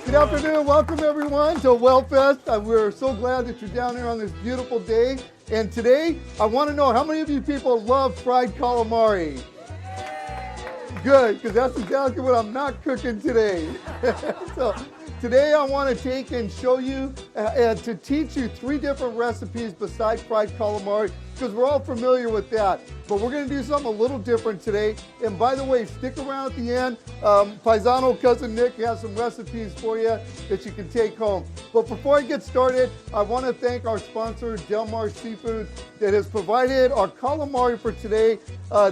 Good afternoon. Welcome, everyone, to WellFest. We're so glad that you're down here on this beautiful day. And today, I want to know how many of you people love fried calamari? Good, because that's exactly what I'm not cooking today. So today I want to take and show you and to teach you 3 different recipes besides fried calamari, because we're all familiar with that. But we're going to do something a little different today. And by the way, stick around at the end. Paisano Cousin Nick has some recipes for you that you can take home. But before I get started, I want to thank our sponsor, Del Mar Seafood, that has provided our calamari for today.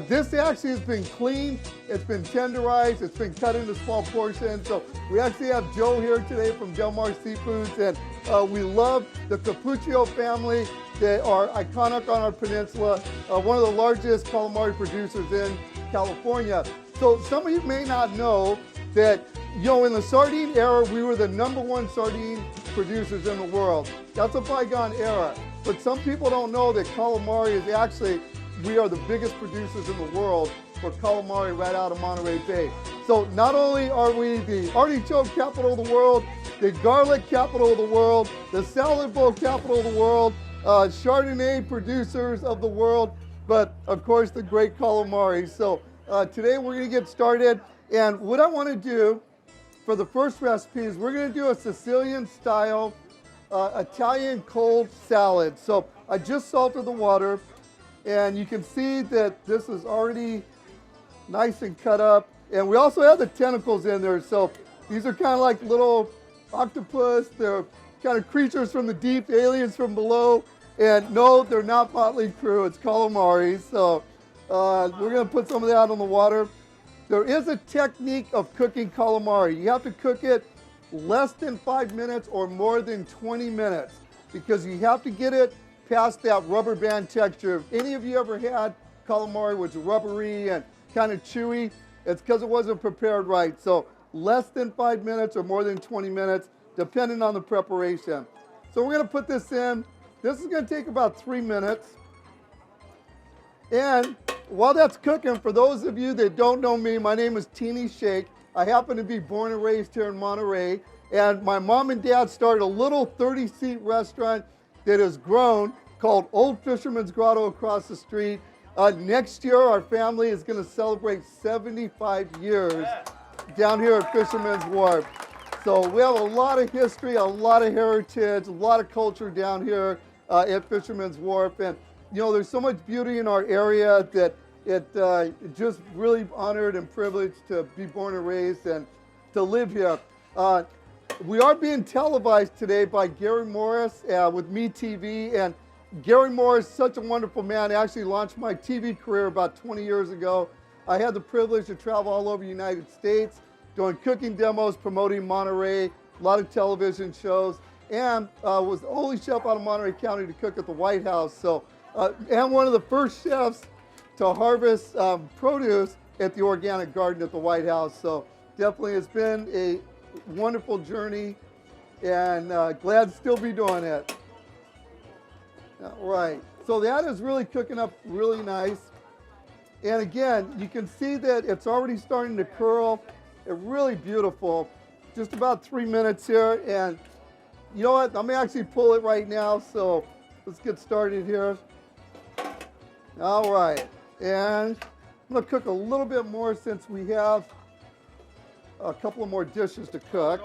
This actually has been cleaned, it's been tenderized, it's been cut into small portions. So we actually have Joe here today from Del Mar Seafoods, and we love the Capuccio family that are iconic on our peninsula, one of the largest calamari producers in California. So some of you may not know that, in the sardine era, we were the #1 sardine producers in the world. That's a bygone era. But some people don't know that calamari is actually, we are the biggest producers in the world for calamari right out of Monterey Bay. So not only are we the artichoke capital of the world, the garlic capital of the world, the salad bowl capital of the world, Chardonnay producers of the world, but of course the great calamari. So today we're going to get started, and what I want to do for the first recipe is we're going to do a Sicilian style Italian cold salad. So I just salted the water, and you can see that this is already nice and cut up, and we also have the tentacles in there. So these are kind of like little octopus. They're kind of creatures from the deep, aliens from below. And no, they're not Motley Crue, it's calamari. So we're going to put some of that on the water. There is a technique of cooking calamari. You have to cook it less than 5 minutes or more than 20 minutes, because you have to get it past that rubber band texture. If any of you ever had calamari which is rubbery and kind of chewy, it's because it wasn't prepared right. So less than 5 minutes or more than 20 minutes, depending on the preparation. So we're going to put this in. This is going to take about 3 minutes. And while that's cooking, for those of you that don't know me, my name is Tene. I happen to be born and raised here in Monterey. And my mom and dad started a little 30-seat restaurant that has grown called Old Fisherman's Grotto across the street. Next year, our family is going to celebrate 75 years down here at Fisherman's Wharf. So we have a lot of history, a lot of heritage, a lot of culture down here at Fisherman's Wharf. And, there's so much beauty in our area that it just really honored and privileged to be born and raised and to live here. We are being televised today by Gary Morris with Me TV. And Gary Morris, such a wonderful man, actually launched my TV career about 20 years ago. I had the privilege to travel all over the United States, doing cooking demos, promoting Monterey, a lot of television shows, and was the only chef out of Monterey County to cook at the White House. So, and one of the first chefs to harvest produce at the organic garden at the White House. So definitely it's been a wonderful journey, and glad to still be doing it. All right, so that is really cooking up really nice. And again, you can see that it's already starting to curl. It's really beautiful. Just about 3 minutes here, and you know what? I'm gonna actually pull it right now, so let's get started here. All right, and I'm gonna cook a little bit more since we have a couple of more dishes to cook.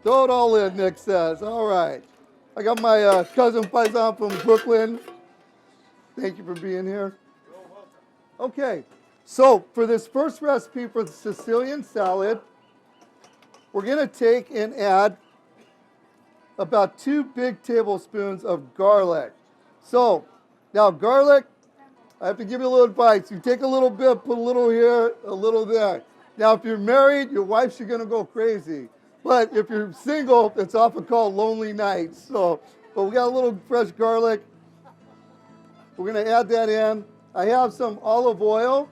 Throw it all in, Nick says. All right. I got my cousin Paisan from Brooklyn. Thank you for being here. Okay, so for this first recipe for the Sicilian salad, we're going to take and add about 2 big tablespoons of garlic. So now garlic, I have to give you a little advice. You take a little bit, put a little here, a little there. Now if you're married, your wife's going to go crazy. But if you're single, it's often called lonely nights. So, but we got a little fresh garlic. We're going to add that in. I have some olive oil,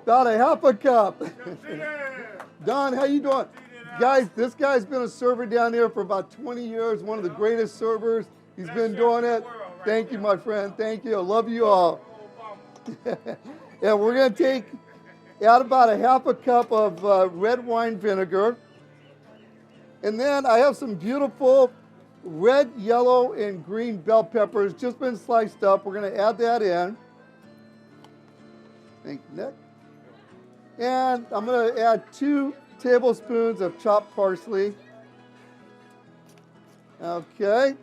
about a half a cup. Don, how you doing? Guys, this guy's been a server down here for about 20 years, one of the greatest servers. He's been doing it. Thank you, my friend. Thank you. I love you all. And we're going to add about a half a cup of red wine vinegar. And then I have some beautiful red, yellow, and green bell peppers just been sliced up. We're going to add that in. Thank you, Nick. And I'm going to add 2 tablespoons of chopped parsley. Okay.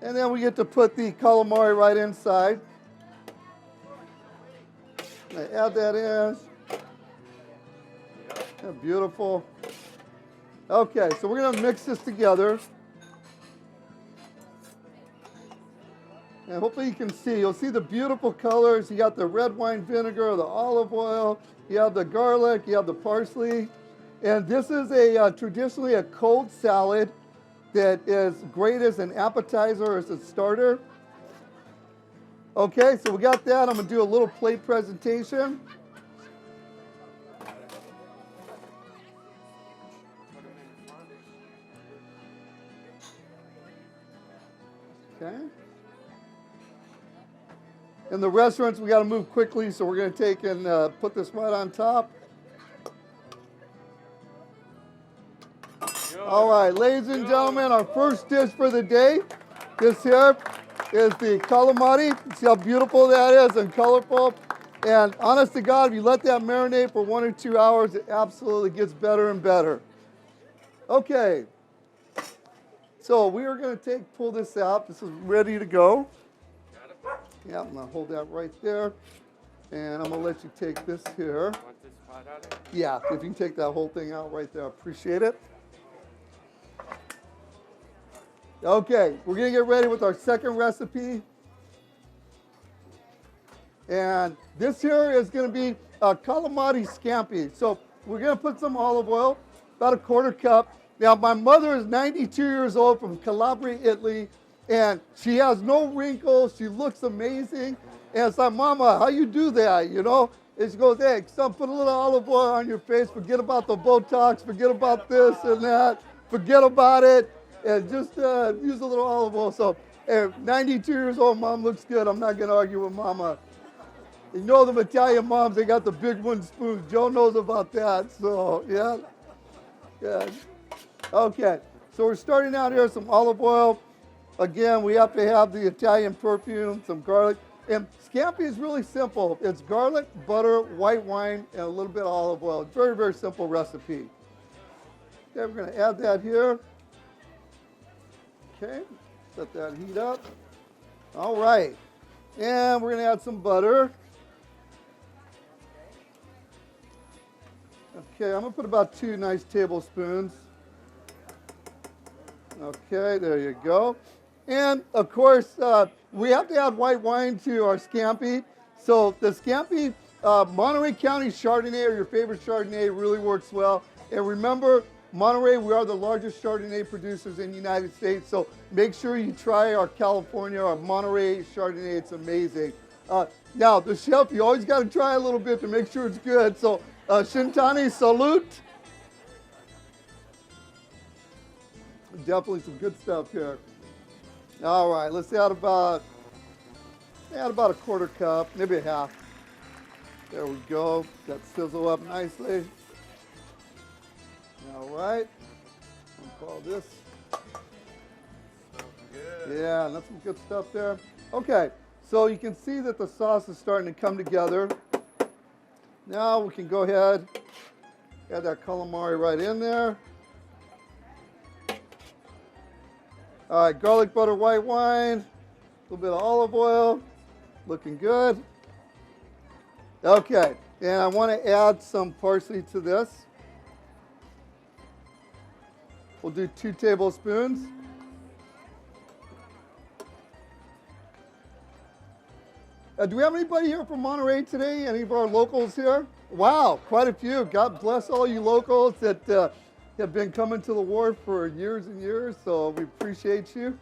And then we get to put the calamari right inside. Add that in. Yeah, beautiful. Okay, so we're going to mix this together. And hopefully you can see. You'll see the beautiful colors. You got the red wine vinegar, the olive oil. You have the garlic. You have the parsley. And this is traditionally a cold salad that is great as an appetizer or as a starter. Okay, so we got that. I'm going to do a little plate presentation. Okay. In the restaurants, we got to move quickly, so we're going to take and put this right on top. All right, ladies and gentlemen, our first dish for the day. This here is the calamari. See how beautiful that is and colorful. And honest to God, if you let that marinate for 1 or 2 hours, it absolutely gets better and better. Okay. So we are going to pull this out. This is ready to go. Yeah, I'm going to hold that right there. And I'm going to let you take this here. Want this part out of it? Yeah, if you can take that whole thing out right there, I appreciate it. Okay, we're going to get ready with our second recipe. And this here is going to be a calamari scampi. So we're going to put some olive oil, about 1/4 cup. Now, my mother is 92 years old from Calabria, Italy, and she has no wrinkles. She looks amazing. And it's like, Mama, how you do that, you know? And she goes, hey, son, put a little olive oil on your face. Forget about the Botox. Forget about this and that. Forget about it. And just use a little olive oil. So, 92 years old, Mom looks good. I'm not going to argue with Mama. You know them Italian moms, they got the big wooden spoons. Joe knows about that. So, yeah. Good. Okay, so we're starting out here with some olive oil. Again, we have to have the Italian perfume, some garlic. And scampi is really simple. It's garlic, butter, white wine, and a little bit of olive oil. Very, very simple recipe. Okay, we're going to add that here. Okay, let that heat up. All right, and we're going to add some butter. Okay, I'm going to put about 2 nice tablespoons. Okay, there you go. And, of course, we have to add white wine to our scampi. So the scampi, Monterey County Chardonnay or your favorite Chardonnay really works well. And remember, Monterey, we are the largest Chardonnay producers in the United States. So make sure you try our California, our Monterey Chardonnay. It's amazing. Now, the chef, you always got to try a little bit to make sure it's good. So, Shintani, salute. Definitely some good stuff here. All right, let's add about 1/4 cup, maybe a half. There we go. That sizzle up nicely. All right. I'll call this. Good. Yeah, that's some good stuff there. Okay, so you can see that the sauce is starting to come together. Now we can go ahead, add that calamari right in there. All right, garlic butter, white wine, a little bit of olive oil, looking good. Okay, and I want to add some parsley to this. We'll do 2 tablespoons. Do we have anybody here from Monterey today? Any of our locals here? Wow, quite a few. God bless all you locals that have been coming to the wharf for years and years, so we appreciate you.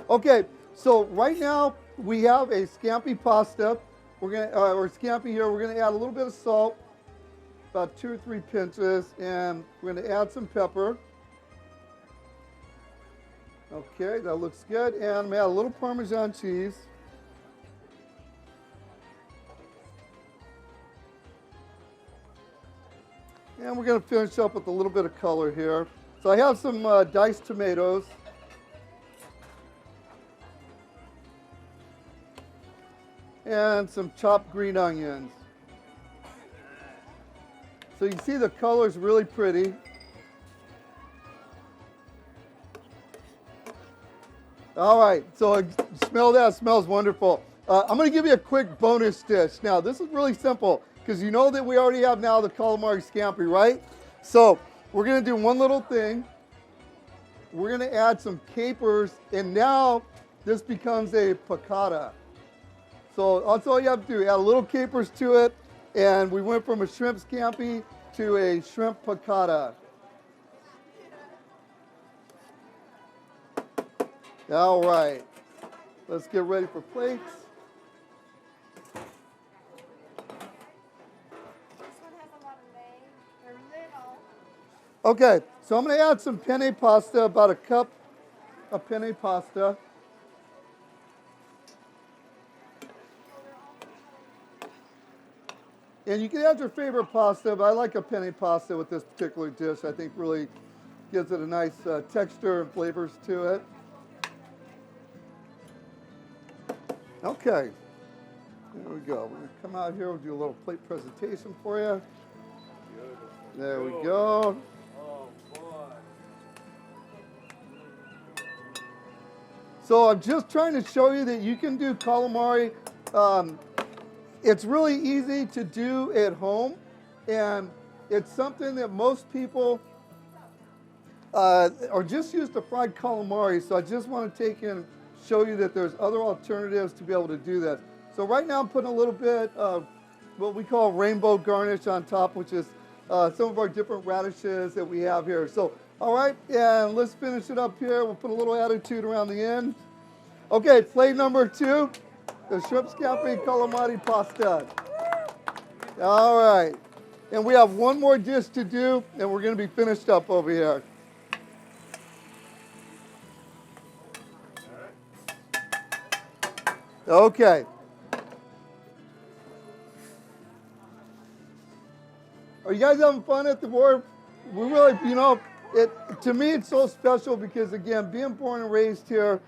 Okay, so right now we have a scampi pasta. We're gonna, or scampi here. We're gonna add a little bit of salt, about 2 or 3 pinches, and we're gonna add some pepper. Okay, that looks good, and I'm gonna add a little Parmesan cheese. And we're going to finish up with a little bit of color here. So I have some diced tomatoes. And some chopped green onions. So you can see the color's really pretty. All right, so smell that, smells wonderful. I'm gonna give you a quick bonus dish. Now, this is really simple, because you know that we already have now the calamari scampi, right? So we're gonna do one little thing. We're gonna add some capers, and now this becomes a piccata. So that's all you have to do, add a little capers to it, and we went from a shrimp scampi to a shrimp piccata. All right, let's get ready for plates. This one has a lot of legs. They're little. Okay, so I'm going to add some penne pasta, about a cup of penne pasta. And you can add your favorite pasta, but I like a penne pasta with this particular dish. I think really gives it a nice texture and flavors to it. Okay, there we go. We're going to come out here, we'll do a little plate presentation for you. There we go. Oh, boy. So I'm just trying to show you that you can do calamari. It's really easy to do at home, and it's something that most people are just used to fried calamari. So I just want to take and show you that there's other alternatives to be able to do this. So right now I'm putting a little bit of what we call rainbow garnish on top, which is some of our different radishes that we have here. So, all right, and let's finish it up here. We'll put a little attitude around the end. Okay, plate number 2, the shrimp scampi calamari pasta. All right, and we have one more dish to do, and we're gonna be finished up over here. Okay. Are you guys having fun at the board? We really, you know, to me it's so special because, again, being born and raised here,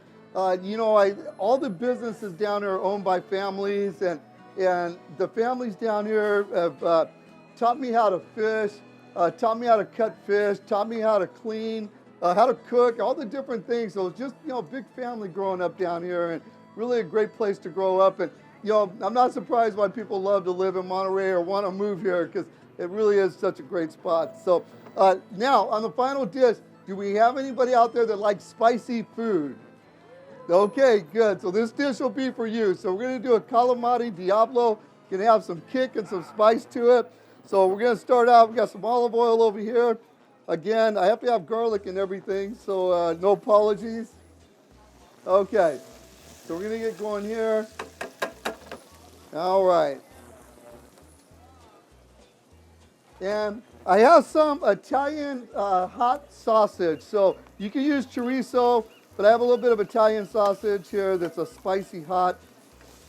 you know, all the businesses down here are owned by families, and the families down here have taught me how to fish, taught me how to cut fish, taught me how to clean, how to cook, all the different things. So it's just, you know, a big family growing up down here, and really a great place to grow up. And, you know, I'm not surprised why people love to live in Monterey or want to move here, because it really is such a great spot. So now, on the final dish, do we have anybody out there that likes spicy food? Okay, good. So this dish will be for you. So we're going to do a calamari Diablo. Going to have some kick and some spice to it. So we're going to start out. We got some olive oil over here. Again, I have to have garlic and everything, so no apologies. Okay, so we're going to get going here. All right. And I have some Italian hot sausage. So you can use chorizo, but I have a little bit of Italian sausage here that's a spicy hot.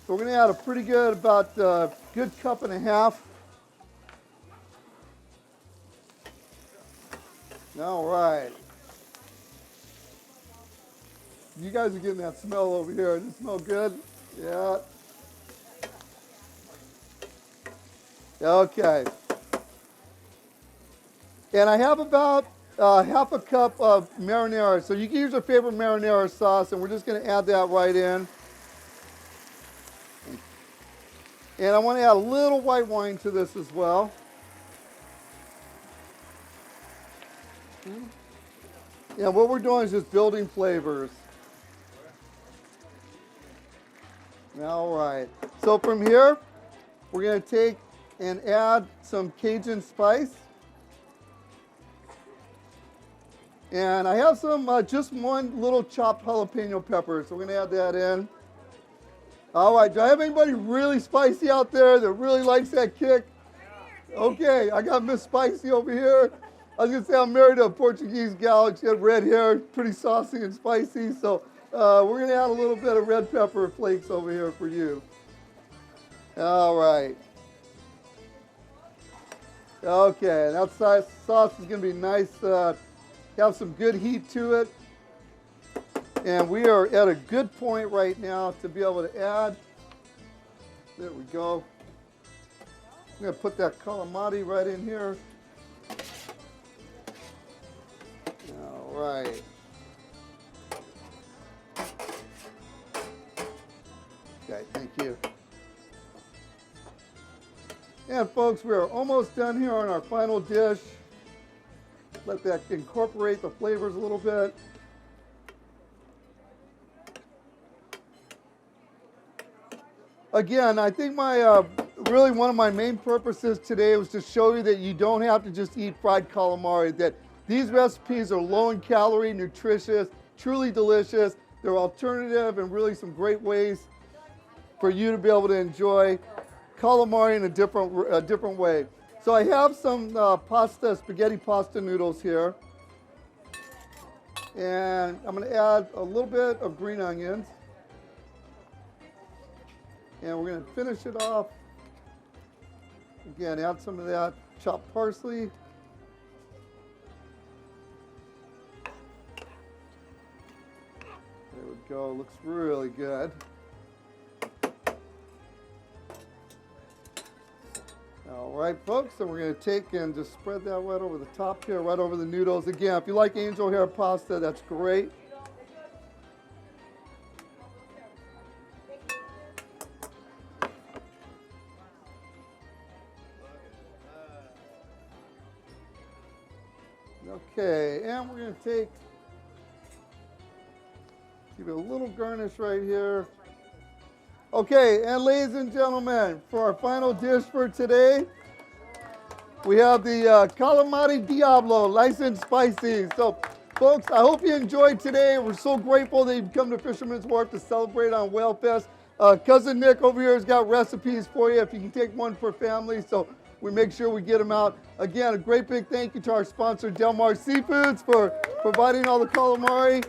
So we're going to add a pretty good, about a good cup and a half. All right. You guys are getting that smell over here. Does it smell good? Yeah. Okay. And I have about half a cup of marinara. So you can use your favorite marinara sauce, and we're just going to add that right in. And I want to add a little white wine to this as well. Yeah, what we're doing is just building flavors. All right. So from here, we're going to take and add some Cajun spice. And I have some, just one little chopped jalapeno pepper, so we're going to add that in. All right, do I have anybody really spicy out there that really likes that kick? Okay, I got Miss Spicy over here. I was going to say I'm married to a Portuguese gal. She had red hair, pretty saucy and spicy, so we're going to add a little bit of red pepper flakes over here for you. All right. Okay, that sauce is going to be nice, have some good heat to it. And we are at a good point right now to be able to add. There we go. I'm going to put that calamari right in here. All right. Okay, thank you. And folks, we are almost done here on our final dish. Let that incorporate the flavors a little bit. Again, I think really one of my main purposes today was to show you that you don't have to just eat fried calamari, that these recipes are low in calorie, nutritious, truly delicious. They're alternative and really some great ways for you to be able to enjoy calamari in a different way. So I have some spaghetti pasta noodles here. And I'm going to add a little bit of green onions. And we're going to finish it off. Again, add some of that chopped parsley. There we go. Looks really good. All right, folks, and we're going to take and just spread that right over the top here, right over the noodles. Again, if you like angel hair pasta, that's great. Okay, and we're going to give it a little garnish right here. Okay, and ladies and gentlemen, for our final dish for today, we have the calamari Diablo, licensed spicy. So, folks, I hope you enjoyed today. We're so grateful that you've come to Fisherman's Wharf to celebrate on Whale Fest. Cousin Nick over here has got recipes for you if you can take one per family. So we make sure we get them out. Again, a great big thank you to our sponsor, Del Mar Seafoods, for providing all the calamari.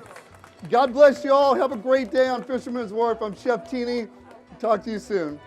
God bless you all. Have a great day on Fisherman's Wharf. I'm Chef Tene. Talk to you soon.